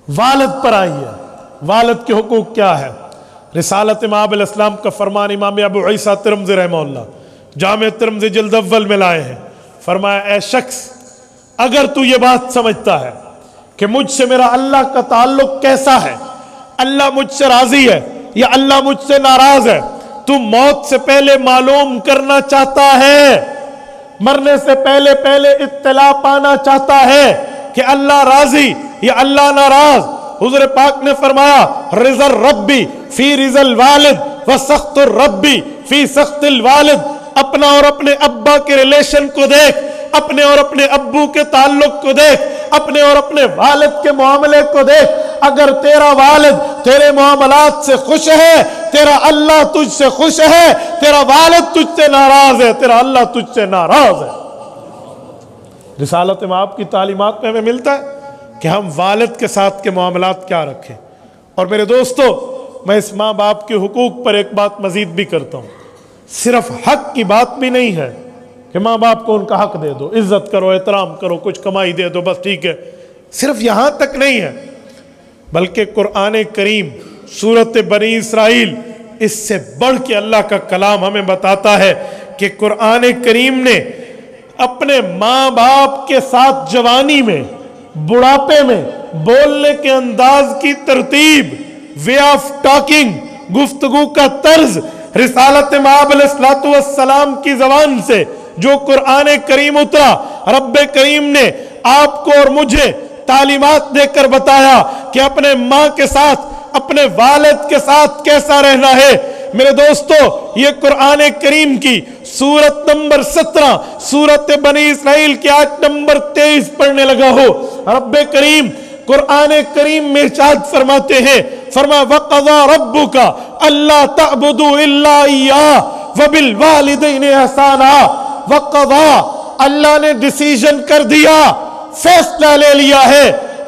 والد پر آئی ہے۔ والد کے حقوق کیا ہے؟ رسالت امام علیہ السلام کا فرمان امام ابو عیسیٰ ترمذی رحمہ اللہ جامع ترمذی جلد اول میں لائے ہیں۔ فرمایا اے شخص، اگر تو یہ بات سمجھتا ہے کہ مجھ سے میرا اللہ کا تعلق کیسا ہے، اللہ مجھ سے راضی ہے یا اللہ مجھ سے ناراض ہے، تو موت سے پہلے معلوم کرنا چاہتا ہے، مرنے سے پہلے اطلاع پانا چاہتا ہے کہ اللہ راضی یا اللہ ناراض، حضور پاک نے فرمایا رضا الربی فی رضا الوالد و سخط الربی فی سخط الوالد۔ اپنا اور اپنے ابا کے ریلیشن کو دیکھ، اپنے اور اپنے ابو کے تعلق کو دیکھ، اپنے اور اپنے والد کے معاملے کو دیکھ۔ اگر تیرا والد تیرے معاملات سے خوش ہے، تیرا اللہ تجھ سے خوش ہے، تیرا والد تجھ سے ناراض ہے، تیرا اللہ تجھ سے ناراض ہے۔ رسالت امام کی تعلیمات میں ہمیں ملتا ہے کہ ہم والد کے ساتھ کے معاملات کیا رکھیں۔ اور میرے دوستو، میں اس ماں باپ کے حقوق پر ایک بات مزید بھی کرتا ہوں، صرف حق کی بات بھی نہیں ہے کہ ماں باپ کو ان کا حق دے دو، عزت کرو، احترام کرو، کچھ کمائی دے دو، بس ٹھیک ہے، صرف یہاں تک نہیں ہے، بلکہ قرآن کریم سورۃ بنی اسرائیل اس سے بڑھ کے اللہ کا کلام ہمیں بتاتا ہے کہ قرآن کریم نے اپنے ماں باپ کے ساتھ جوانی میں، بڑھاپے میں بولنے کے انداز کی ترتیب، وے آف ٹاکنگ، گفتگو کا طرز، رسالت امام علیہ السلام کی زبان سے جو قرآن کریم اترا، رب کریم نے آپ کو اور مجھے تعلیمات دے کر بتایا کہ اپنے ماں کے ساتھ، اپنے والد کے ساتھ کیسا رہنا ہے۔ میرے دوستو، یہ قرآن کریم کی سورت نمبر 17 سورت بنی اسرائیل کی آیت نمبر 23 پڑھنے لگا ہو، رب کریم قرآن کریم میں ارشاد فرماتے ہیں، فرمایا وَقَضَى رَبُّكَ أَلَّا تَعْبُدُوا إِلَّا إِيَّاهُ وَبِالْوَالِدَيْنِ إِحْسَانًا۔ وَقَضَى، اللہ نے ڈیسیژن کر دیا، فیصلہ لے لیا ہے،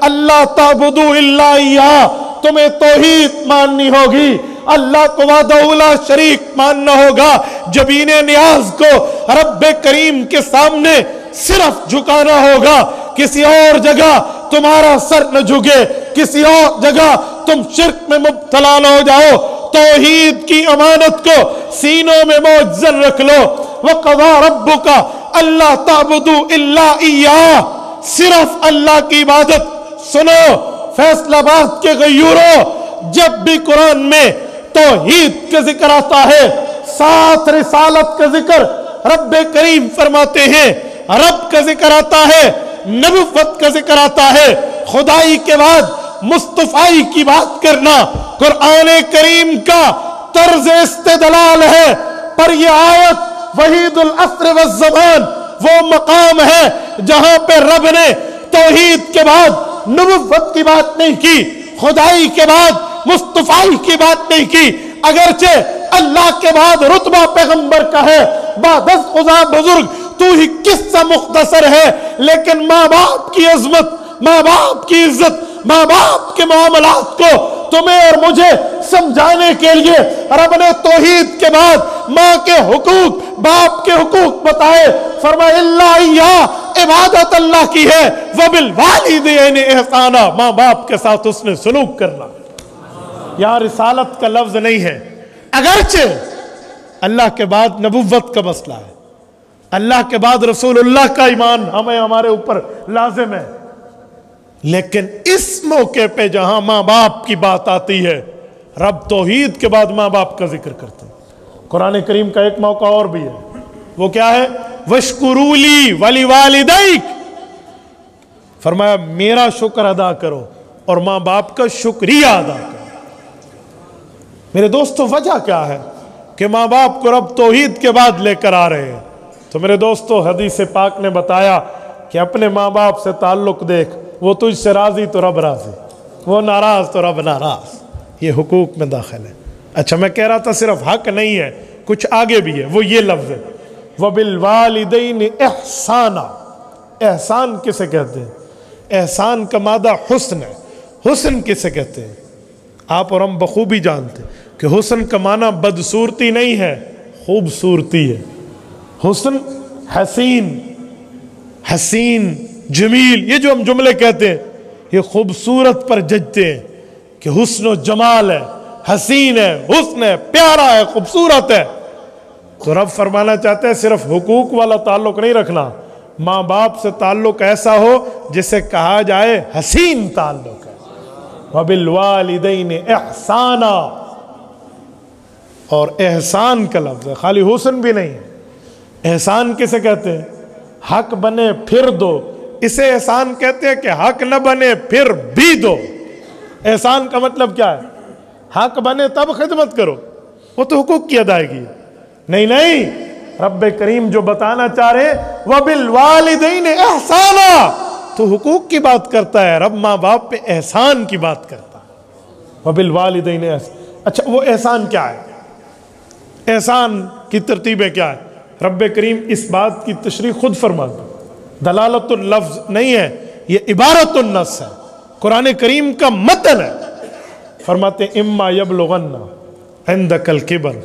اللہ تعبدوا الا اياه، تمہیں توحید ماننی ہوگی، اللہ کو وحدہ لا شریک ماننا ہوگا، جبین نیاز کو رب کریم کے سامنے صرف جھکانا ہوگا، کسی اور جگہ تمہارا سر نہ جھکے، کسی اور جگہ تم شرک میں مبتلا نہ ہو جاؤ، توحید کی امانت کو سینوں میں موجزن رکھ لو۔ وَقَضَى رَبُّكَ أَلَّا تَعْبُدُوا إِلَّا إِيَّاهُ، صرف اللہ کی عبادت۔ سنو فیصلہ باد کے غیوروں، جب بھی قرآن میں توحید کا ذکر آتا ہے، ساتھ رسالت کا ذکر رب کریم فرماتے ہیں، رب کا ذکر آتا ہے، نبوت کا ذکر آتا ہے، خدائی کے بعد مصطفائی کی بات کرنا قرآن کریم کا طرز استدلال ہے۔ پر یہ آیت وحید العصر والزمان، وہ مقام ہے جہاں پہ رب نے توحید کے بعد نبوت کی بات نہیں کی، خدائی کے بعد مصطفائی کی بات نہیں کی، اگرچہ اللہ کے بعد رتبہ پیغمبر کا ہے، بعد از خدا بزرگ تو ہی قصہ مختصر ہے، لیکن ماں باپ کی عظمت، ماں باپ کی عزت، ماں باپ کے معاملات کو تمہیں اور مجھے سمجھانے کے لیے رب نے توحید کے بعد ماں کے حقوق، باپ کے حقوق بتائے، فرمایا الا اياه، عبادت اللہ کی ہے، وبالوالدین احسانا، ماں باپ کے ساتھ اس نے سلوک کرنا۔ یہاں رسالت کا لفظ نہیں ہے، اگرچہ اللہ کے بعد نبوت کا مسئلہ ہے، اللہ کے بعد رسول اللہ کا ایمان ہمیں ہمارے اوپر لازم ہے، لیکن اس موقع پہ جہاں ماں باپ کی بات آتی ہے، رب توحید کے بعد ماں باپ کا ذکر کرتے ہیں۔ قرآن کریم کا ایک موقع اور بھی ہے، وہ کیا ہے؟ وَاشْكُرُوا لِي وَلِوَالِدَيْكَ، فرمایا میرا شکر ادا کرو اور ماں باپ کا شکریہ ادا کرو۔ میرے دوستو، وجہ کیا ہے کہ ماں باپ کو رب توحید کے بعد لے کر آ رہے ہیں؟ تو میرے دوستو، حدیث پاک نے بتایا کہ اپنے ماں باپ سے تعلق دیکھ، وہ تجھ سے راضی تو رب راضی، وہ ناراض تو رب ناراض، یہ حقوق میں داخل ہے۔ اچھا، میں کہہ رہا تھا صرف حق نہیں ہے، کچھ آگے بھی ہے، وہ یہ لفظ ہے وَبِالْوَالِدَيْنِ احسانا۔ احسان کسے کہتے ہیں؟ احسان کا مادہ حسن ہے۔ حسن کسے کہتے ہیں؟ آپ اور ہم بخوبی جانتے ہیں کہ حسن کا معنی بدصورتی نہیں ہے، خوبصورتی ہے۔ حسن حسین، حسین، جمیل، یہ جو ہم جملے کہتے ہیں، یہ خوبصورت پر ججتے ہیں کہ حسن و جمال ہے، حسین ہے، حسن ہے، پیارا ہے، خوبصورت ہے. تو رب فرمانا چاہتے ہیں صرف حقوق والا تعلق نہیں رکھنا، ماں باپ سے تعلق ایسا ہو جسے کہا جائے حسین تعلق ہے. وَبِالْوَالِدَيْنِ احسانا، اور احسان کا لفظ ہے، خالی حسن بھی نہیں ہے. احسان کسے کہتے ہیں؟ حق بنے پھر دو. اسے احسان کہتے ہیں کہ حق نہ بنے پھر بھی دو. احسان کا مطلب کیا ہے؟ حق بنے تب خدمت کرو، وہ تو حقوق کی ادائیگی ہے. نہیں، رب کریم جو بتانا چاہ رہے ہیں وَبِالْوَالِدَيْنِ احسانا، تو حقوق کی بات کرتا ہے. رب ماں باپ پہ احسان کی بات کرتا ہے. وَبِالْوَالِدَيْنِ احسانا. اچھا وہ احسان کیا ہے؟ احسان کی ترتیبیں کیا ہے؟ رب کریم اس بات کی تشریح خود فرماتا ہے. دلالت اللفظ نہیں ہے، یہ عبارت النص ہے، قرآن کریم کا متن ہے. فرماتے ہیں اما یبلغن عندک الکبر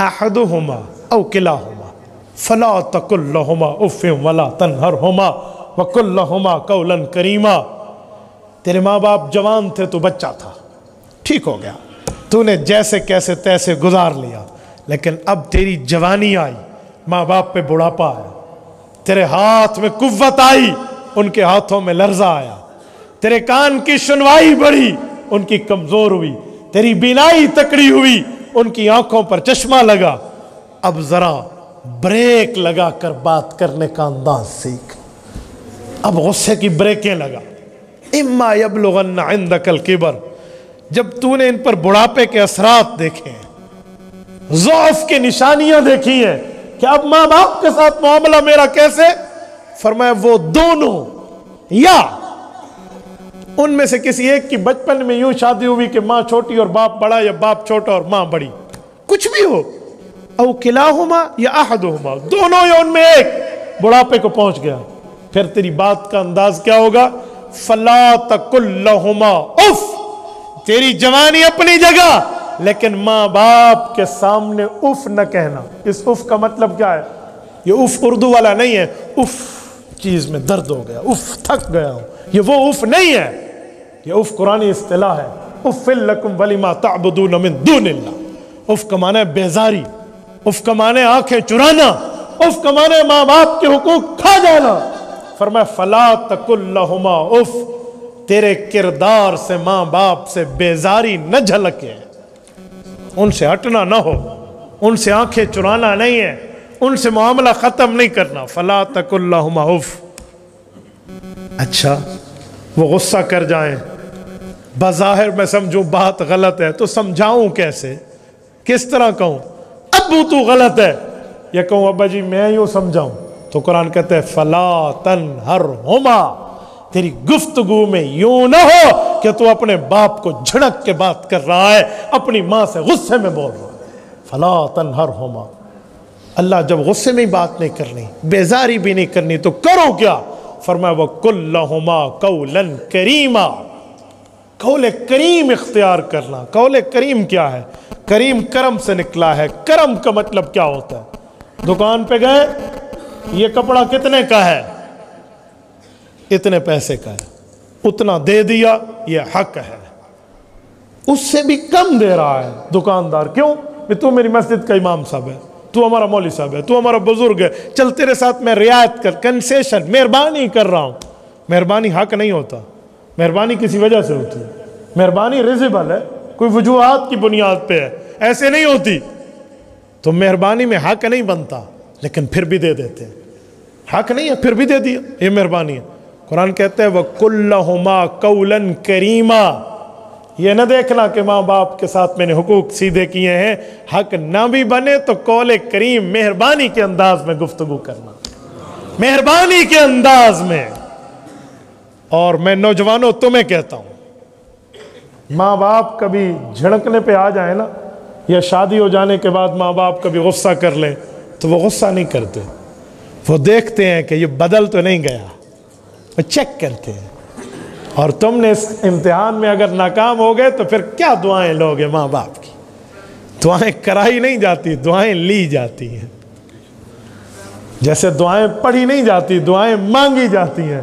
احدہما او کلاہما فلا تقل لہما اف ولا تنہرہما وقل لہما قولا کریما. تیرے ماں باپ جوان تھے تو بچہ تھا، ٹھیک ہو گیا، تو نے جیسے کیسے تیسے گزار لیا، لیکن اب تیری جوانی آئی، ماں باپ پہ بڑھاپا آیا، تیرے ہاتھ میں قوت آئی، ان کے ہاتھوں میں لرزہ آیا، تیرے کان کی سنوائی بڑھی، ان کی کمزور ہوئی، تیری بینائی تکڑی ہوئی، ان کی آنکھوں پر چشمہ لگا. اب ذرا بریک لگا کر بات کرنے کا انداز سیکھ. اب غصے کی بریکیں لگا. اما یبلغن عندک الکبر، جب تو نے ان پر بڑھاپے کے اثرات دیکھے ہیں، ضعف کے نشانیاں دیکھی ہیں کہ اب ماں باپ کے ساتھ معاملہ میرا کیسے، فرمایا وہ دونوں یا ان میں سے کسی ایک کی بچپن میں یوں شادی ہوئی کہ ماں چھوٹی اور باپ بڑا، یا باپ چھوٹا اور ماں بڑی، کچھ بھی ہو، او کلاہما یا احدہما، دونوں یا ان میں ایک بڑھاپے کو پہنچ گیا، پھر تیری بات کا انداز کیا ہوگا؟ فلا تقل لہما اف. تیری جوانی اپنی جگہ، لیکن ماں باپ کے سامنے اف نہ کہنا. اس اف کا مطلب کیا ہے؟ یہ اف اردو والا نہیں ہے، اف چیز میں درد ہو گیا، اف تھک گیا ہوں، یہ وہ اف نہیں ہے. یہ اف قرآنی اصطلاح ہے. اف لکم ولما تعبدون من دون اللہ. اف کا معنی ہے بیزاری، اف کا معنی ہے آنکھیں چرانا، اف کا معنی ہے ماں باپ کے حقوق کھا جانا. فرمایا فلا تقل لہما اف، تیرے کردار سے ماں باپ سے بیزاری نہ جھلکے، ان سے ہٹنا نہ ہو، ان سے آنکھیں چرانا نہیں ہے، ان سے معاملہ ختم نہیں کرنا. فلا تقل لہما اف. اچھا وہ غصہ کر جائیں، بظاہر میں سمجھوں بات غلط ہے تو سمجھاؤں کیسے، کس طرح کہوں؟ ابو تو غلط ہے، یا کہوں ابا جی میں یوں سمجھاؤں؟ تو قرآن کہتے ہیں فلا تنہرہما، تیری گفتگو میں یوں نہ ہو کہ تو اپنے باپ کو جھڑک کے بات کر رہا ہے، اپنی ماں سے غصے میں بول رہا ہے. فلا تنہرہما. اللہ جب غصے میں بات نہیں کرنی، بیزاری بھی نہیں کرنی، تو کرو کیا؟ فرمایا وَقُلْ لَهُمَا قَوْلًا كَرِيمًا. قول کریم اختیار کرنا. قول کریم کیا ہے؟ کریم کرم سے نکلا ہے. کرم کا مطلب کیا ہوتا ہے؟ دکان پہ گئے، یہ کپڑا کتنے کا ہے؟ اتنے پیسے کا ہے، اتنا دے دیا، یہ حق ہے. اس سے بھی کم دے رہا ہے دکاندار. کیوں؟ کہ تو میری مسجد کا امام صاحب ہے، تو ہمارا مولوی صاحب ہے، تو ہمارا بزرگ ہے، چل تیرے ساتھ میں رعایت کر، کنسیشن، مہربانی کر رہا ہوں. مہربانی حق نہیں ہوتا، مہربانی کسی وجہ سے ہوتی ہے. مہربانی ریزیبل ہے، کوئی وجوہات کی بنیاد پہ ہے، ایسے نہیں ہوتی. تو مہربانی میں حق نہیں بنتا، لیکن پھر بھی دے دیتے ہیں. حق نہیں ہے پھر بھی دے دیا، یہ مہربانی ہے. قرآن کہتے ہیں وَقُلْ لَهُمَا قَوْلًا كَرِيمًا. یہ نہ دیکھنا کہ ماں باپ کے ساتھ میں نے حقوق سیدھے کیے ہیں، حق نہ بھی بنے تو قول کریم مہربانی کے انداز میں گفتگو کرنا، مہربانی کے انداز میں. اور میں نوجوانوں تمہیں کہتا ہوں، ماں باپ کبھی جھڑکنے پہ آ جائیں نا، یا شادی ہو جانے کے بعد ماں باپ کبھی غصہ کر لیں، تو وہ غصہ نہیں کرتے، وہ دیکھتے ہیں کہ یہ بدل تو نہیں گیا، وہ چیک کرتے ہیں. اور تم نے اس امتحان میں اگر ناکام ہو گئے تو پھر کیا دعائیں لوگے ماں باپ کی؟ دعائیں کرائی نہیں جاتی، دعائیں لی جاتی ہیں. جیسے دعائیں پڑھی نہیں جاتی، دعائیں مانگی جاتی ہیں.